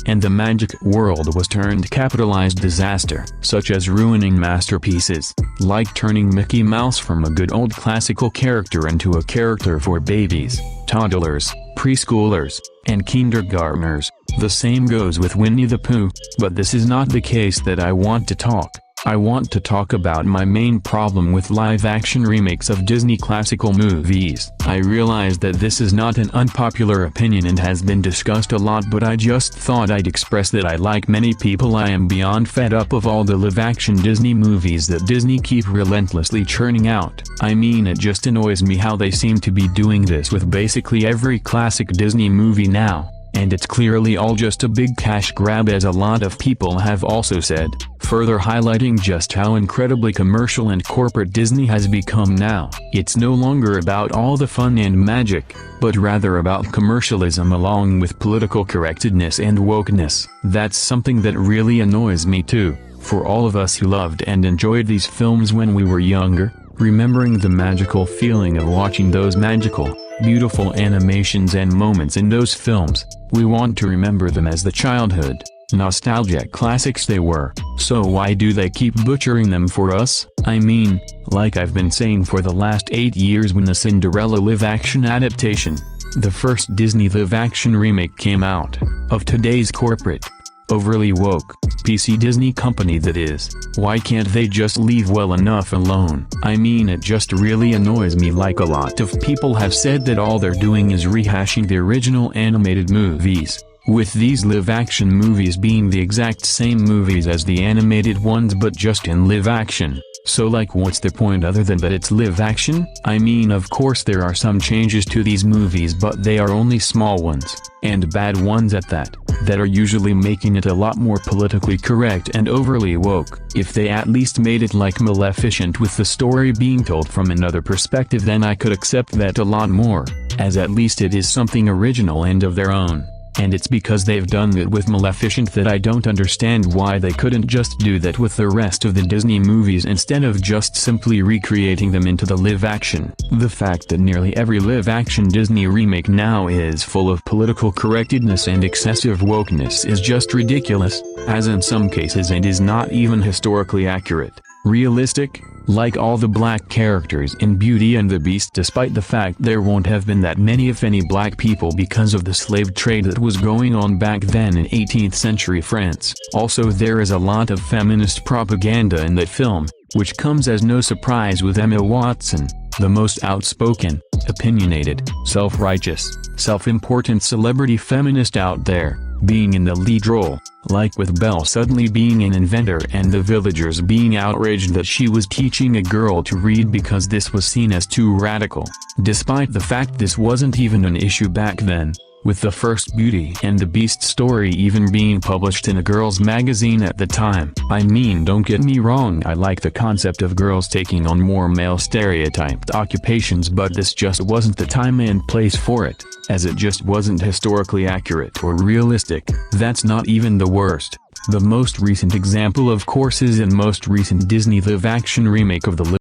and the magic world was turned capitalized disaster, such as ruining masterpieces, like turning Mickey Mouse from a good old classical character into a character for babies, toddlers, preschoolers, and kindergartners. The same goes with Winnie the Pooh, but this is not the case that I want to talk. I want to talk about my main problem with live-action remakes of Disney classical movies. I realize that this is not an unpopular opinion and has been discussed a lot, but I just thought I'd express that like many people I am beyond fed up of all the live-action Disney movies that Disney keep relentlessly churning out. I mean, it just annoys me how they seem to be doing this with basically every classic Disney movie now. And it's clearly all just a big cash grab, as a lot of people have also said, further highlighting just how incredibly commercial and corporate Disney has become now. It's no longer about all the fun and magic, but rather about commercialism along with political correctness and wokeness. That's something that really annoys me too. For all of us who loved and enjoyed these films when we were younger, remembering the magical feeling of watching those magical, beautiful animations and moments in those films, we want to remember them as the childhood, nostalgic classics they were. So why do they keep butchering them for us? I mean, like I've been saying for the last 8 years, when the Cinderella live-action adaptation, the first Disney live-action remake, came out, of today's corporate, overly woke, PC Disney company that is, why can't they just leave well enough alone? I mean, it just really annoys me. Like a lot of people have said that all they're doing is rehashing the original animated movies, with these live-action movies being the exact same movies as the animated ones but just in live-action. So like, what's the point other than that it's live-action? I mean, of course there are some changes to these movies, but they are only small ones, and bad ones at that are usually making it a lot more politically correct and overly woke. If they at least made it like Maleficent, with the story being told from another perspective, then I could accept that a lot more, as at least it is something original and of their own. And it's because they've done that with Maleficent that I don't understand why they couldn't just do that with the rest of the Disney movies instead of just simply recreating them into the live-action. The fact that nearly every live-action Disney remake now is full of political correctness and excessive wokeness is just ridiculous, as in some cases it is not even historically accurate, realistic, like all the black characters in Beauty and the Beast, despite the fact there won't have been that many if any black people because of the slave trade that was going on back then in 18th century France. Also, there is a lot of feminist propaganda in that film, which comes as no surprise with Emma Watson, the most outspoken, opinionated, self-righteous, self-important celebrity feminist out there, being in the lead role, like with Belle suddenly being an inventor and the villagers being outraged that she was teaching a girl to read because this was seen as too radical, despite the fact this wasn't even an issue back then, with the first Beauty and the Beast story even being published in a girls' magazine at the time. I mean, don't get me wrong, I like the concept of girls taking on more male stereotyped occupations, but this just wasn't the time and place for it, as it just wasn't historically accurate or realistic. That's not even the worst. The most recent example, of course, is in most recent Disney live-action remake of the